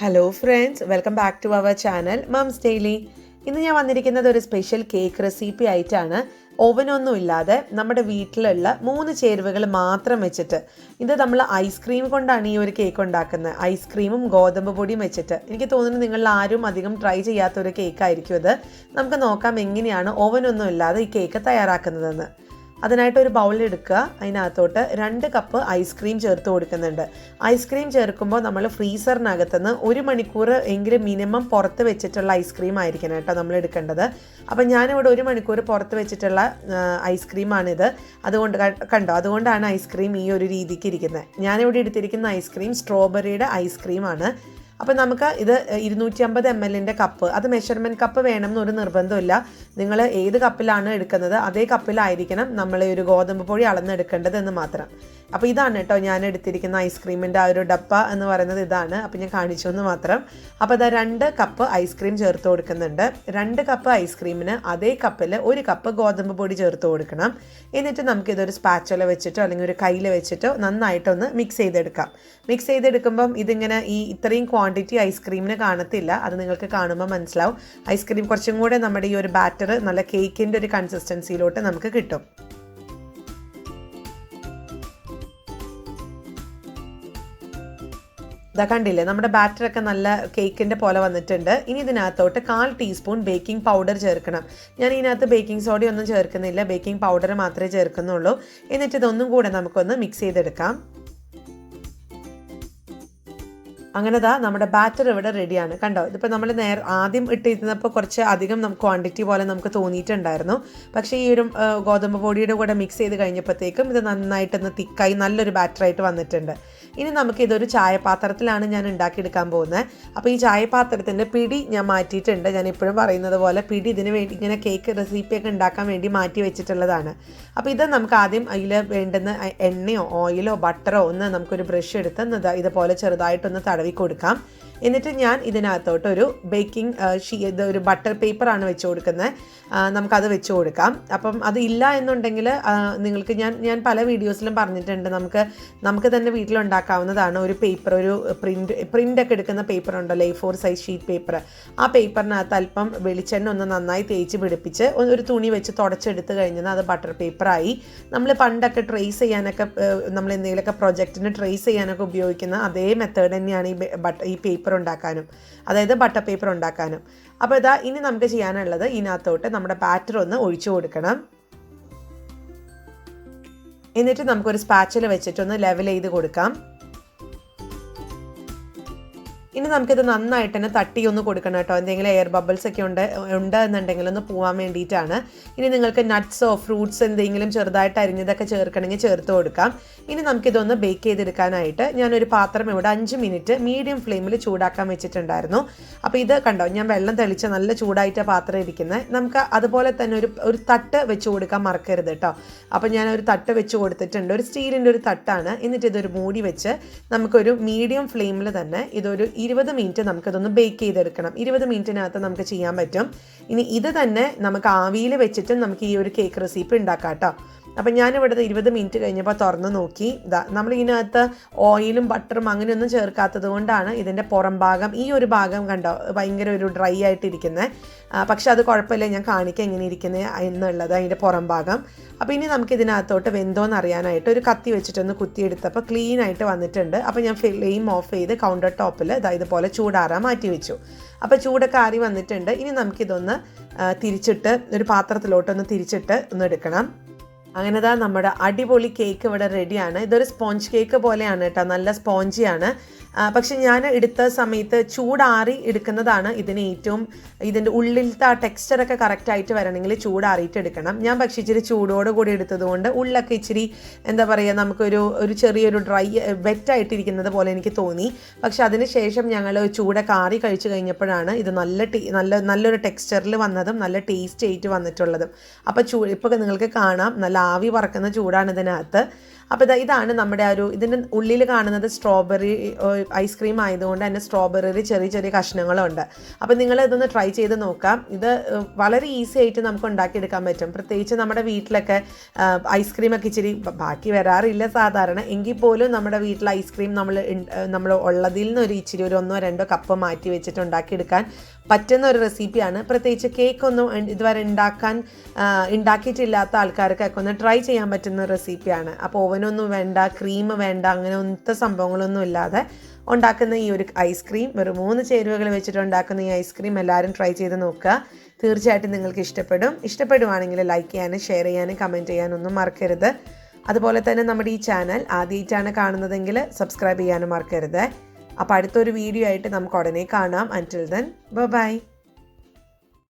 Hello friends, welcome back to our channel Mums Daily. ഇന്ന് ഞാൻ വന്നിരിക്കുന്നത് ഒരു സ്പെഷ്യൽ കേക്ക് റെസിപ്പി ആയിട്ടാണ്. ഓവനൊന്നും ഇല്ലാതെ നമ്മുടെ വീട്ടിലുള്ള 3 ചേരുവകൾ മാത്രം വെച്ചിട്ട്. ഇത് നമ്മൾ ഐസ്ക്രീം കൊണ്ടാണ് ഈ ഒരു കേക്ക് ഉണ്ടാക്കുന്നത്. ഐസ്ക്രീമും ഗോതമ്പ് പൊടിയും വെച്ചിട്ട്. എനിക്ക് തോന്നുന്നു നിങ്ങളിൽ ആരും അധികം ട്രൈ ചെയ്യാത്തൊരു കേക്കായിരിക്കും ഇത്. നമുക്ക് നോക്കാം എങ്ങനെയാണ് ഓവനൊന്നും ഇല്ലാതെ ഈ കേക്ക് തയ്യാറാക്കുന്നതെന്ന്. അതിനായിട്ട് ഒരു ബൗൾ എടുക്കുക. അതിനകത്തോട്ട് 2 കപ്പ് ഐസ്ക്രീം ചേർത്ത് കൊടുക്കുന്നുണ്ട്. ഐസ്ക്രീം ചേർക്കുമ്പോൾ നമ്മൾ ഫ്രീസറിനകത്തുനിന്ന് 1 മണിക്കൂർ എങ്കിലും മിനിമം പുറത്ത് വെച്ചിട്ടുള്ള ഐസ്ക്രീം ആയിരിക്കണം കേട്ടോ നമ്മൾ എടുക്കേണ്ടത്. അപ്പം ഞാനിവിടെ 1 മണിക്കൂർ പുറത്ത് വെച്ചിട്ടുള്ള ഐസ്ക്രീമാണിത്. അതുകൊണ്ടാണ് ഐസ്ക്രീം ഈ ഒരു രീതിക്ക് ഇരിക്കുന്നത്. ഞാനിവിടെ എടുത്തിരിക്കുന്ന ഐസ്ക്രീം സ്ട്രോബെറിയുടെ ഐസ്ക്രീമാണ്. അപ്പോൾ നമുക്ക് ഇത് 250 ml കപ്പ്, അത് മെഷർമെൻറ്റ് കപ്പ് വേണം എന്നൊരു നിർബന്ധമില്ല. നിങ്ങൾ ഏത് കപ്പിലാണ് എടുക്കുന്നത് അതേ കപ്പിലായിരിക്കണം നമ്മൾ ഒരു ഗോതമ്പ് പൊടി അളന്നെടുക്കേണ്ടത് എന്ന് മാത്രം. അപ്പോൾ ഇതാണ് കേട്ടോ ഞാൻ എടുത്തിരിക്കുന്ന ഐസ്ക്രീമിൻ്റെ ആ ഒരു ഡപ്പ എന്ന് പറയുന്നത് ഇതാണ്. അപ്പോൾ ഞാൻ കാണിച്ചു എന്ന് മാത്രം. അപ്പോൾ ഇതാ 2 കപ്പ് ഐസ്ക്രീം ചേർത്ത് കൊടുക്കുന്നുണ്ട്. 2 കപ്പ് ഐസ്ക്രീമിന് അതേ കപ്പിൽ 1 കപ്പ് ഗോതമ്പ് പൊടി ചേർത്ത് കൊടുക്കണം. എന്നിട്ട് നമുക്കിതൊരു സ്പാച്ചുല വെച്ചിട്ടോ അല്ലെങ്കിൽ ഒരു കയ്യിൽ വെച്ചിട്ടോ നന്നായിട്ടൊന്ന് മിക്സ് ചെയ്തെടുക്കാം. മിക്സ് ചെയ്തെടുക്കുമ്പം ഇതിങ്ങനെ ഇത്രയും ക്വാണ്ടിറ്റി ഐസ്ക്രീമിന് കാണത്തില്ല. അത് നിങ്ങൾക്ക് കാണുമ്പോൾ മനസ്സിലാവും. ഐസ്ക്രീം കുറച്ചും കൂടെ നമ്മുടെ ഈ ഒരു ബാറ്റർ നല്ല കേക്കിൻ്റെ ഒരു കൺസിസ്റ്റൻസിയിലോട്ട് നമുക്ക് കിട്ടും. ഇതാ കണ്ടില്ലേ, നമ്മുടെ ബാറ്ററൊക്കെ നല്ല കേക്കിൻ്റെ പോലെ വന്നിട്ടുണ്ട്. ഇനി ഇതിനകത്തോട്ട് 1/4 ടീസ്പൂൺ ബേക്കിംഗ് പൗഡർ ചേർക്കണം. ഞാൻ ഇതിനകത്ത് ബേക്കിംഗ് സോഡ ഒന്നും ചേർക്കുന്നില്ല, ബേക്കിംഗ് പൗഡർ മാത്രമേ ചേർക്കുന്നുള്ളൂ. എന്നിട്ട് ഇതൊന്നും കൂടെ നമുക്കൊന്ന് മിക്സ് ചെയ്തെടുക്കാം. അങ്ങനെ നമ്മുടെ ബാറ്റർ ഇവിടെ റെഡിയാണ്. കണ്ടോ, ഇതിപ്പോൾ നമ്മൾ ആദ്യം ഇട്ടിരുന്നപ്പോൾ കുറച്ച് അധികം ക്വാണ്ടിറ്റി പോലെ നമുക്ക് തോന്നിയിട്ടുണ്ടായിരുന്നു. പക്ഷേ ഈ ഒരു ഗോതമ്പ് പൊടിയുടെ കൂടെ മിക്സ് ചെയ്ത് കഴിഞ്ഞപ്പോഴത്തേക്കും ഇത് നന്നായിട്ടൊന്ന് തിക്കായി നല്ലൊരു ബാറ്ററായിട്ട് വന്നിട്ടുണ്ട്. ഇനി നമുക്കിതൊരു ചായപാത്രത്തിലാണ് ഞാൻ ഉണ്ടാക്കിയെടുക്കാൻ പോകുന്നത്. അപ്പോൾ ഈ ചായപാത്രത്തിൻ്റെ പിടി ഞാൻ മാറ്റിയിട്ടുണ്ട്. ഞാൻ എപ്പോഴും പറയുന്നത് പോലെ പിടി ഇതിന് വേണ്ടി ഇങ്ങനെ കേക്ക് റെസിപ്പിയൊക്കെ ഉണ്ടാക്കാൻ വേണ്ടി മാറ്റി വെച്ചിട്ടുള്ളതാണ്. അപ്പോൾ ഇത് നമുക്ക് ആദ്യം അതിൽ വേണ്ടുന്ന എണ്ണയോ ഓയിലോ ബട്ടറോ ഒന്ന് നമുക്കൊരു ബ്രഷ് എടുത്ത് ഇതുപോലെ ചെറുതായിട്ടൊന്ന് തടവി കൊടുക്കാം. എന്നിട്ട് ഞാൻ ഇതിനകത്തോട്ട് ഒരു ഒരു ബട്ടർ പേപ്പറാണ് വെച്ച് കൊടുക്കുന്നത്. നമുക്കത് വെച്ച് കൊടുക്കാം. അപ്പം അത് ഇല്ല എന്നുണ്ടെങ്കിൽ നിങ്ങൾക്ക് ഞാൻ പല വീഡിയോസിലും പറഞ്ഞിട്ടുണ്ട്, നമുക്ക് തന്നെ വീട്ടിലുണ്ടാക്കാവുന്നതാണ്. ഒരു പേപ്പർ, ഒരു പ്രിൻ്റൊക്കെ എടുക്കുന്ന പേപ്പർ ഉണ്ടല്ലോ, A4 സൈസ് ഷീറ്റ് പേപ്പർ. ആ പേപ്പറിനകത്ത് അല്പം വെളിച്ചെണ്ണ ഒന്ന് നന്നായി തേച്ച് പിടിപ്പിച്ച് ഒരു തുണി വെച്ച് തുടച്ചെടുത്ത് കഴിഞ്ഞാൽ അത് ബട്ടർ പേപ്പറായി. നമ്മൾ പണ്ടൊക്കെ ട്രേസ് ചെയ്യാനൊക്കെ, നമ്മൾ എന്തെങ്കിലുമൊക്കെ പ്രൊജക്റ്റിന് ട്രേസ് ചെയ്യാനൊക്കെ ഉപയോഗിക്കുന്ന അതേ മെത്തേഡ് തന്നെയാണ് ഈ പേപ്പർ ഉണ്ടാക്കാനും, അതായത് ബട്ടർ പേപ്പർ ഉണ്ടാക്കാനും. അപ്പോൾ ഇനി നമുക്ക് ചെയ്യാനുള്ളത് ഇതിനകത്തോട്ട് നമ്മുടെ ബാറ്റർ ഒന്ന് ഒഴിച്ചു കൊടുക്കണം. എന്നിട്ട് നമുക്കൊരു സ്പാച്ചില വെച്ചിട്ടൊന്ന് ലെവൽ ചെയ്ത് കൊടുക്കാം. ഇനി നമുക്കിത് നന്നായിട്ട് തന്നെ തട്ടി ഒന്ന് കൊടുക്കണം കേട്ടോ. എന്തെങ്കിലും എയർ ബബിൾസ് ഒക്കെ ഉണ്ട് എന്നുണ്ടെങ്കിൽ ഒന്ന് പോകാൻ വേണ്ടിയിട്ടാണ്. ഇനി നിങ്ങൾക്ക് നട്ട്സോ ഫ്രൂട്ട്സ് എന്തെങ്കിലും ചെറുതായിട്ട് അരിഞ്ഞതൊക്കെ ചേർക്കണമെങ്കിൽ ചേർത്ത് കൊടുക്കാം. ഇനി നമുക്കിതൊന്ന് ബേക്ക് ചെയ്തെടുക്കാനായിട്ട് ഞാനൊരു പാത്രം ഇവിടെ 5 മിനിറ്റ് മീഡിയം ഫ്ലെയിമിൽ ചൂടാക്കാൻ വെച്ചിട്ടുണ്ടായിരുന്നു. അപ്പോൾ ഇത് കണ്ടോ, ഞാൻ വെള്ളം തെളിച്ച നല്ല ചൂടായിട്ട് പാത്രം ഇരിക്കുന്നത്. നമുക്ക് അതുപോലെ തന്നെ ഒരു തട്ട് വെച്ച് കൊടുക്കാൻ മറക്കരുത് കേട്ടോ. അപ്പോൾ ഞാനൊരു തട്ട് വെച്ച് കൊടുത്തിട്ടുണ്ട്, ഒരു സ്റ്റീലിൻ്റെ ഒരു തട്ടാണ്. എന്നിട്ട് ഇതൊരു മൂടി വെച്ച് നമുക്കൊരു മീഡിയം ഫ്ലെയിമിൽ തന്നെ ഇതൊരു 20 മിനിറ്റ് നമുക്കിതൊന്ന് ബേക്ക് ചെയ്തെടുക്കണം. 20 മിനിറ്റിനകത്ത് നമുക്ക് ചെയ്യാൻ പറ്റും. ഇനി ഇത് തന്നെ നമുക്ക് ആവിയിൽ വെച്ചിട്ട് നമുക്ക് ഈ ഒരു കേക്ക് റെസിപ്പി ഉണ്ടാക്കാം കേട്ടോ. അപ്പം ഞാനിവിടുത്തെ 20 മിനിറ്റ് കഴിഞ്ഞപ്പോൾ തുറന്ന് നോക്കി. നമ്മളിതിനകത്ത് ഓയിലും ബട്ടറും അങ്ങനെയൊന്നും ചേർക്കാത്തത് കൊണ്ടാണ് ഇതിൻ്റെ പുറം ഭാഗം, ഈ ഒരു ഭാഗം കണ്ടോ ഭയങ്കര ഒരു ഡ്രൈ ആയിട്ടിരിക്കുന്നത്. പക്ഷെ അത് കുഴപ്പമില്ല, ഞാൻ കാണിക്കാം എങ്ങനെ ഇരിക്കുന്നത് എന്നുള്ളത്, അതിൻ്റെ പുറം ഭാഗം. അപ്പോൾ ഇനി നമുക്ക് ഇതിനകത്തോട്ട് വെന്തോന്ന് അറിയാനായിട്ട് ഒരു കത്തി വെച്ചിട്ടൊന്ന് കുത്തിയെടുത്തപ്പോൾ ക്ലീൻ ആയിട്ട് വന്നിട്ടുണ്ട്. അപ്പോൾ ഞാൻ ഫ്ലെയിം ഓഫ് ചെയ്ത് കൗണ്ടർ ടോപ്പിൽ ഇതുപോലെ ചൂടാറാൻ മാറ്റി വെച്ചു. അപ്പോൾ ചൂടൊക്കെ ആറി വന്നിട്ടുണ്ട്. ഇനി നമുക്കിതൊന്ന് തിരിച്ചിട്ട് ഒരു പാത്രത്തിലോട്ടൊന്ന് തിരിച്ചിട്ട് ഒന്ന് എടുക്കണം. അങ്ങനെ നമ്മുടെ അടിപൊളി കേക്ക് ഇവിടെ റെഡിയാണ്. ഇതൊരു സ്പോഞ്ച് കേക്ക് പോലെയാണ് കേട്ടോ, നല്ല സ്പോഞ്ചിയാണ്. പക്ഷെ ഞാൻ എടുത്ത സമയത്ത് ചൂടാറി എടുക്കുന്നതാണ് ഇതിൻ്റെ ഉള്ളിലത്തെ ആ ടെക്സ്ചറൊക്കെ കറക്റ്റായിട്ട് വരണമെങ്കിൽ ചൂടാറിയിട്ട് എടുക്കണം. ഞാൻ പക്ഷേ ഇച്ചിരി ചൂടോട് കൂടി എടുത്തതുകൊണ്ട് ഉള്ളൊക്കെ ഇച്ചിരി എന്താ പറയുക, നമുക്കൊരു ചെറിയൊരു വെറ്റായിട്ടിരിക്കുന്നത് പോലെ എനിക്ക് തോന്നി. പക്ഷെ അതിന് ശേഷം ഞങ്ങൾ ചൂടൊക്കെ ആറി കഴിച്ചു കഴിഞ്ഞപ്പോഴാണ് ഇത് നല്ലൊരു ടെക്സ്ചറിൽ വന്നതും നല്ല ടേസ്റ്റ് ആയിട്ട് വന്നിട്ടുള്ളതും. അപ്പോൾ ഇപ്പോൾ നിങ്ങൾക്ക് കാണാം നല്ല ആവി പറക്കുന്ന ചൂടാണ് ഇതിനകത്ത്. അപ്പോൾ ഇതാണ് നമ്മുടെ ഇതിൻ്റെ ഉള്ളിൽ കാണുന്നത് സ്ട്രോബെറി ഐസ്ക്രീം ആയതുകൊണ്ട് തന്നെ സ്ട്രോബെറിയിൽ ചെറിയ ചെറിയ കഷ്ണങ്ങളുണ്ട്. അപ്പോൾ നിങ്ങൾ ഇതൊന്ന് ട്രൈ ചെയ്ത് നോക്കാം. ഇത് വളരെ ഈസി ആയിട്ട് നമുക്ക് ഉണ്ടാക്കിയെടുക്കാൻ പറ്റും. പ്രത്യേകിച്ച് നമ്മുടെ വീട്ടിലൊക്കെ ഐസ്ക്രീമൊക്കെ ഇച്ചിരി ബാക്കി വരാറില്ല സാധാരണ, എങ്കിൽ പോലും നമ്മുടെ വീട്ടിൽ ഐസ്ക്രീം നമ്മൾ ഉള്ളതിൽ നിന്ന് ഇച്ചിരി 1-2 കപ്പ് മാറ്റി വെച്ചിട്ട് ഉണ്ടാക്കിയെടുക്കാൻ പറ്റുന്ന ഒരു റെസിപ്പിയാണ്. പ്രത്യേകിച്ച് കേക്കൊന്നും ഇതുവരെ ഉണ്ടാക്കിയിട്ടില്ലാത്ത ആൾക്കാർക്കൊക്കെ ഒന്ന് ട്രൈ ചെയ്യാൻ പറ്റുന്ന റെസിപ്പിയാണ്. അപ്പോൾ ഓവനൊന്നും വേണ്ട, ക്രീം വേണ്ട, അങ്ങനത്തെ സംഭവങ്ങളൊന്നും ഇല്ലാതെ ഉണ്ടാക്കുന്ന ഈ ഒരു ഐസ്ക്രീം, വെറും 3 ചേരുവകൾ വെച്ചിട്ട് ഉണ്ടാക്കുന്ന ഈ ഐസ്ക്രീം എല്ലാവരും ട്രൈ ചെയ്ത് നോക്കുക. തീർച്ചയായിട്ടും നിങ്ങൾക്ക് ഇഷ്ടപ്പെടുവാണെങ്കിൽ ലൈക്ക് ചെയ്യാനും ഷെയർ ചെയ്യാനും കമൻറ്റ് ചെയ്യാനൊന്നും മറക്കരുത്. അതുപോലെ തന്നെ നമ്മുടെ ഈ ചാനൽ ആദ്യമായിട്ടാണ് കാണുന്നതെങ്കിൽ സബ്സ്ക്രൈബ് ചെയ്യാനും മറക്കരുത്. അപ്പോൾ അടുത്തൊരു വീഡിയോ ആയിട്ട് നമുക്ക് ഉടനെ കാണാം. അൻറ്റിൽ ദെൻ ബൈ.